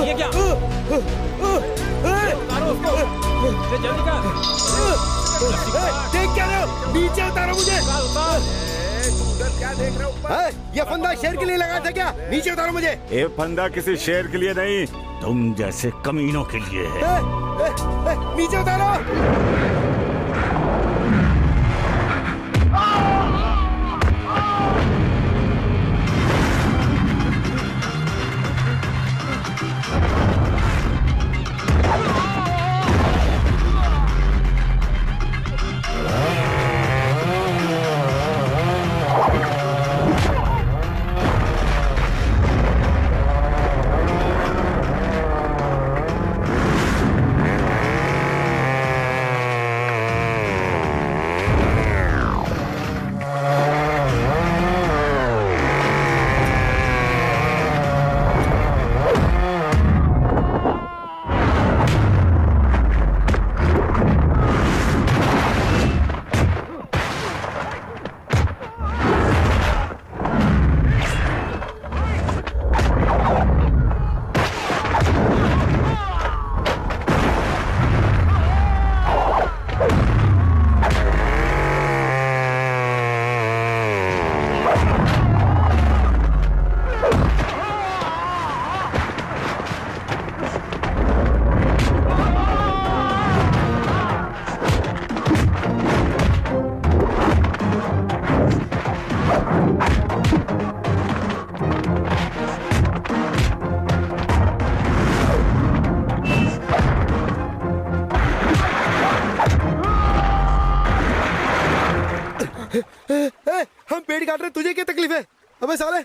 ये क्या? उतारो उसको। जल्दी कर। देख क्या रहे हो? नीचे उतारो मुझे। उतार। क्या देख रहे हो? ये फंदा शेर के लिए लगा था क्या? नीचे उतारो मुझे। ये फंदा किसी शेर के लिए नहीं, तुम जैसे कमीनों के लिए है। नीचे उतारो। हम पेड़ काट रहे, तुझे क्या तकलीफ है? अबे साले,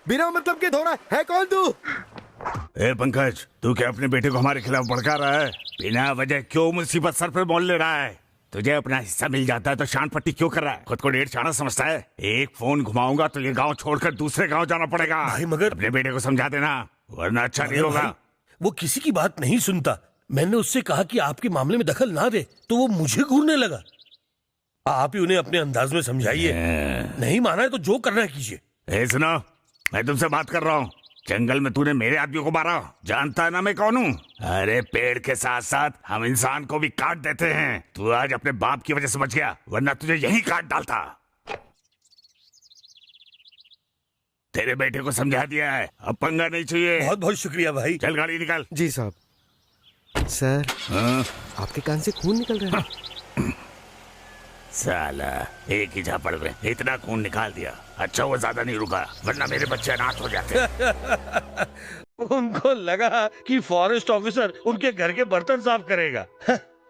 बिना मतलब के थोड़ा है कौन तू? ए पंकज, तू क्या अपने बेटे को हमारे खिलाफ भड़का रहा है? बिना वजह क्यों मुसीबत सर पे मोल ले रहा है? तुझे अपना हिस्सा मिल जाता है तो शान पट्टी क्यों कर रहा है? खुद को डेढ़ शाना समझता है? एक फोन घुमाऊंगा तो ये गांव छोड़कर दूसरे गांव जाना पड़ेगा। भाई मगर अपने बेटे को समझा देना, वरना अच्छा नहीं होगा। वो किसी की बात नहीं सुनता। मैंने उससे कहा कि आपके मामले में दखल ना दे तो वो मुझे घूरने लगा। आप ही उन्हें अपने अंदाज में समझाइए। नहीं माना है तो जो करना है कीजिए। सुनो, मैं तुमसे बात कर रहा हूँ। जंगल में तूने मेरे आदमियों को मारा, जानता है ना मैं कौन हूँ? अरे पेड़ के साथ साथ हम इंसान को भी काट देते हैं। तू आज अपने बाप की वजह से बच गया, वरना तुझे यही काट डालता। तेरे बेटे को समझा दिया है, अब पंगा नहीं चाहिए। बहुत बहुत शुक्रिया भाई। चल गाड़ी निकाल। जी साहब। सर, आपके कान से खून निकल रहा है। साला एक ही झापड़ में इतना खून निकाल दिया। अच्छा वो ज्यादा नहीं रुका, वरना मेरे बच्चे अनाथ हो जाते। उनको लगा कि फॉरेस्ट ऑफिसर उनके घर के बर्तन साफ करेगा।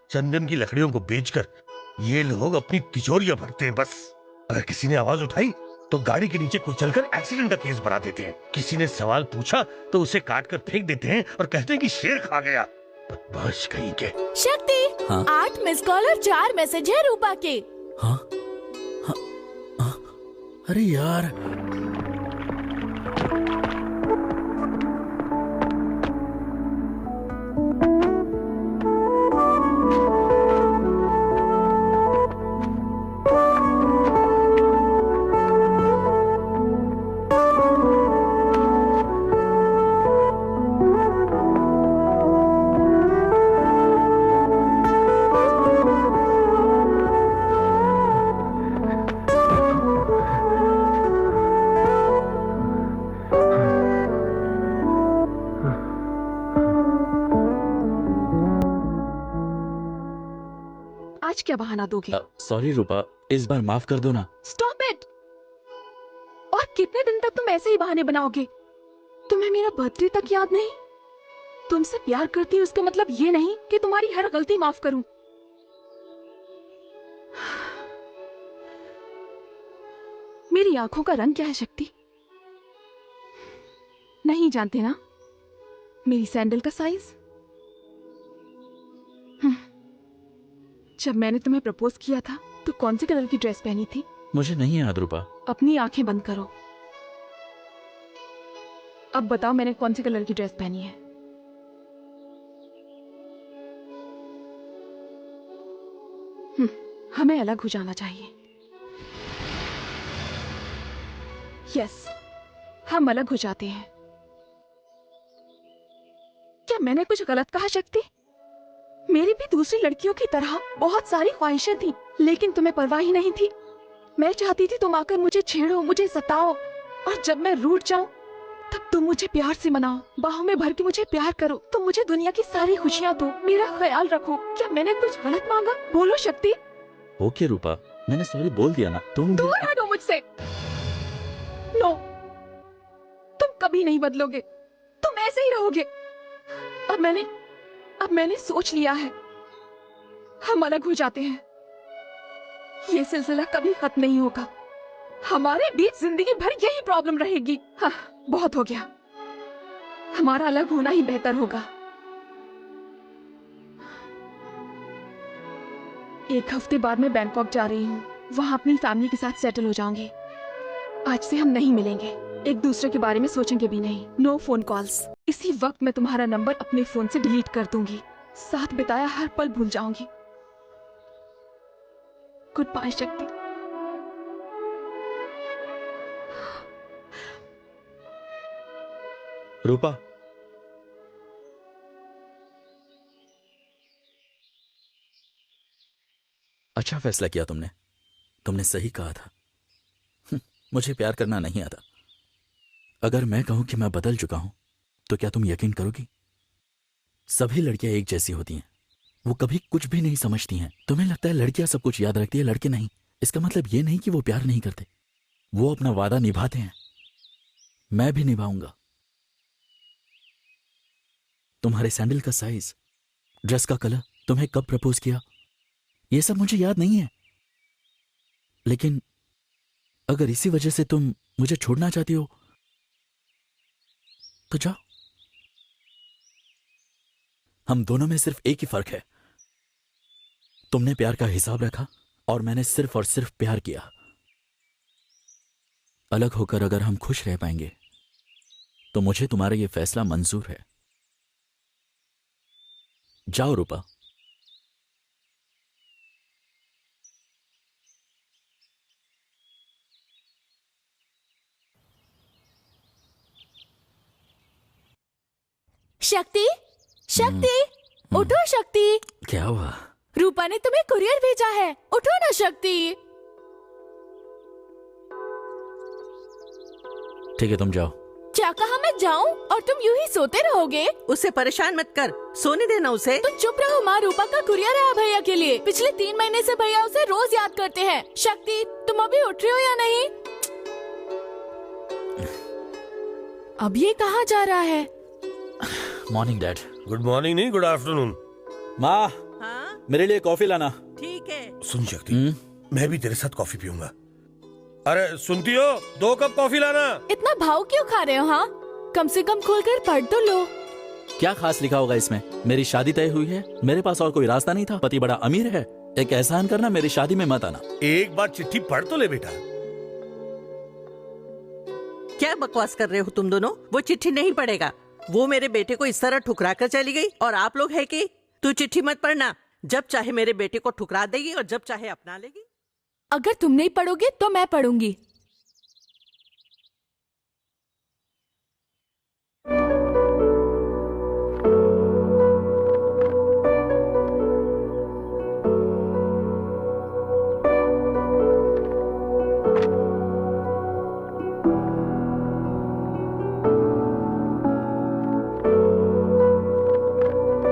चंदन की लकड़ियों को बेचकर ये लोग अपनी तिजोरियां भरते हैं बस। अगर किसी ने आवाज उठाई तो गाड़ी के नीचे कुचलकर एक्सीडेंट का केस बना देते हैं। किसी ने सवाल पूछा तो उसे काट कर फेंक देते हैं और कहते हैं कि शेर खा गया। बदमाश कहीं के। शक्ति, हाँ? 8 मिस कॉल और 4 मैसेज है रूपा के। हाँ? हाँ? हाँ? अरे यार, आज क्या बहाना दोगे? सॉरी रूपा, इस बार माफ कर दो ना। Stop it. और कितने दिन तक तुम ऐसे ही बहाने बनाओगे? तुम्हें मेरा बर्थडे तक याद नहीं? तुमसे प्यार करती हूँ, इसका मतलब ये नहीं कि तुम्हारी हर गलती माफ करूं। मेरी आंखों का रंग क्या है शक्ति? नहीं जानते ना? मेरी सैंडल का साइज? जब मैंने तुम्हें प्रपोज किया था तो कौन से कलर की ड्रेस पहनी थी? मुझे नहीं याद रूपा। अपनी आंखें बंद करो। अब बताओ मैंने कौन से कलर की ड्रेस पहनी है? हमें अलग हो जाना चाहिए। यस, हम अलग हो जाते हैं। मैंने कुछ गलत कहा शक्ति? मेरी भी दूसरी लड़कियों की तरह बहुत सारी ख्वाहिशें थी, लेकिन तुम्हें परवाह ही नहीं थी। मैं चाहती थी तुम आकर मुझे छेड़ो, मुझे सताओ, और जब मैं रूठ जाऊं तब तुम मुझे प्यार से मनाओ, बाहों में भर के मुझे प्यार करो, तुम मुझे दुनिया की सारी खुशियां दो, मेरा ख्याल रखो। क्या मैंने कुछ गलत मांगा? बोलो शक्ति। ओके रूपा, मैंने सॉरी बोल दिया ना। तुम दूर हटो मुझसे। नो, तुम कभी नहीं बदलोगे, तुम ऐसे ही रहोगे। अब मैंने सोच लिया है, हम अलग हो जाते हैं। ये सिलसिला कभी खत्म नहीं होगा, हमारे बीच जिंदगी भर यही प्रॉब्लम रहेगी। हाँ, बहुत हो गया, हमारा अलग होना ही बेहतर होगा। एक हफ्ते बाद मैं बैंकॉक जा रही हूँ, वहाँ अपनी फैमिली के साथ सेटल हो जाऊंगी। आज से हम नहीं मिलेंगे, एक दूसरे के बारे में सोचेंगे भी नहीं। No phone calls. इसी वक्त मैं तुम्हारा नंबर अपने फोन से डिलीट कर दूंगी, साथ बिताया हर पल भूल जाऊंगी। गुड बाय शक्ति। रूपा, अच्छा फैसला किया तुमने। तुमने सही कहा था। मुझे प्यार करना नहीं आता। अगर मैं कहूं कि मैं बदल चुका हूं तो क्या तुम यकीन करोगी? सभी लड़कियां एक जैसी होती हैं, वो कभी कुछ भी नहीं समझती हैं। तुम्हें लगता है लड़कियां सब कुछ याद रखती है, लड़के नहीं। इसका मतलब ये नहीं कि वो प्यार नहीं करते, वो अपना वादा निभाते हैं। मैं भी निभाऊंगा। तुम्हारे सैंडल का साइज, ड्रेस का कलर, तुम्हें कब प्रपोज किया, ये सब मुझे याद नहीं है। लेकिन अगर इसी वजह से तुम मुझे छोड़ना चाहती हो तो जाओ। हम दोनों में सिर्फ एक ही फर्क है, तुमने प्यार का हिसाब रखा और मैंने सिर्फ और सिर्फ प्यार किया। अलग होकर अगर हम खुश रह पाएंगे तो मुझे तुम्हारा यह फैसला मंजूर है। जाओ रूपा। शक्ति, शक्ति, उठो शक्ति। क्या हुआ? रूपा ने तुम्हें कुरियर भेजा है, उठो ना शक्ति। ठीक है, तुम जाओ। क्या कहा मैं जाऊं और तुम यूं ही सोते रहोगे? उसे परेशान मत कर, सोने देना उसे। तुम चुप रहो माँ। रूपा का कुरियर आया भैया के लिए। पिछले 3 महीने से भैया उसे रोज याद करते हैं। शक्ति, तुम अभी उठ रहे हो या नहीं? अब ये कहाँ जा रहा है? Morning dad. गुड मॉर्निंग नहीं, गुड आफ्टरनून। माँ, हाँ मेरे लिए कॉफी लाना। ठीक है। सुन शक्ति, मैं भी तेरे साथ कॉफी पीऊंगा। अरे सुनती हो, 2 कप कॉफी लाना। इतना भाव क्यों खा रहे हो? हाँ, कम से कम खोलकर पढ़ तो लो। क्या खास लिखा होगा इसमें? मेरी शादी तय हुई है, मेरे पास और कोई रास्ता नहीं था, पति बड़ा अमीर है। एक एहसान करना, मेरी शादी में मत आना। एक बार चिट्ठी पढ़ तो ले बेटा। क्या बकवास कर रहे हो तुम दोनों? वो चिट्ठी नहीं पढ़ेगा। वो मेरे बेटे को इस तरह ठुकरा कर चली गई और आप लोग है कि तू चिट्ठी मत पढ़ना। जब चाहे मेरे बेटे को ठुकरा देगी और जब चाहे अपना लेगी। अगर तुम नहीं पढ़ोगे तो मैं पढ़ूंगी।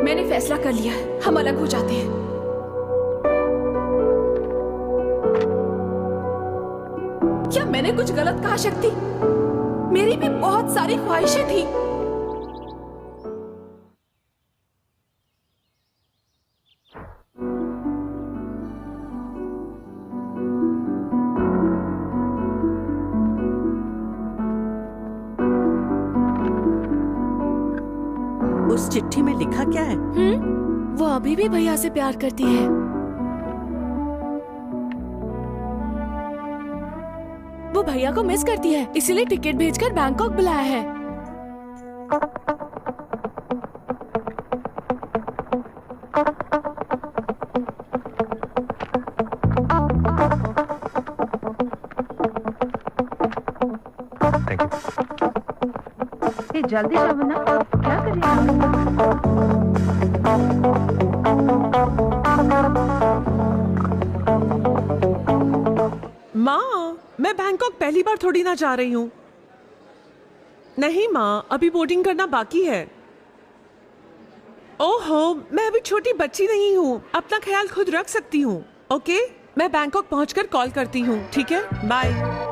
मैंने फैसला कर लिया है, हम अलग हो जाते हैं। क्या मैंने कुछ गलत कहा शक्ति? मेरी भी बहुत सारी ख्वाहिशें थी। उस चिट्ठी में लिखा क्या है? वो अभी भी भैया से प्यार करती है। वो भैया को मिस करती है, इसीलिए टिकट भेजकर बैंकॉक बुलाया है। जल्दी जाओ ना, क्या कर रही माँ, मैं बैंकॉक पहली बार थोड़ी ना जा रही हूँ। नहीं माँ, अभी बोर्डिंग करना बाकी है। ओहो, मैं अभी छोटी बच्ची नहीं हूँ, अपना ख्याल खुद रख सकती हूँ। ओके, मैं बैंकॉक पहुँचकर कॉल करती हूँ, ठीक है? बाय।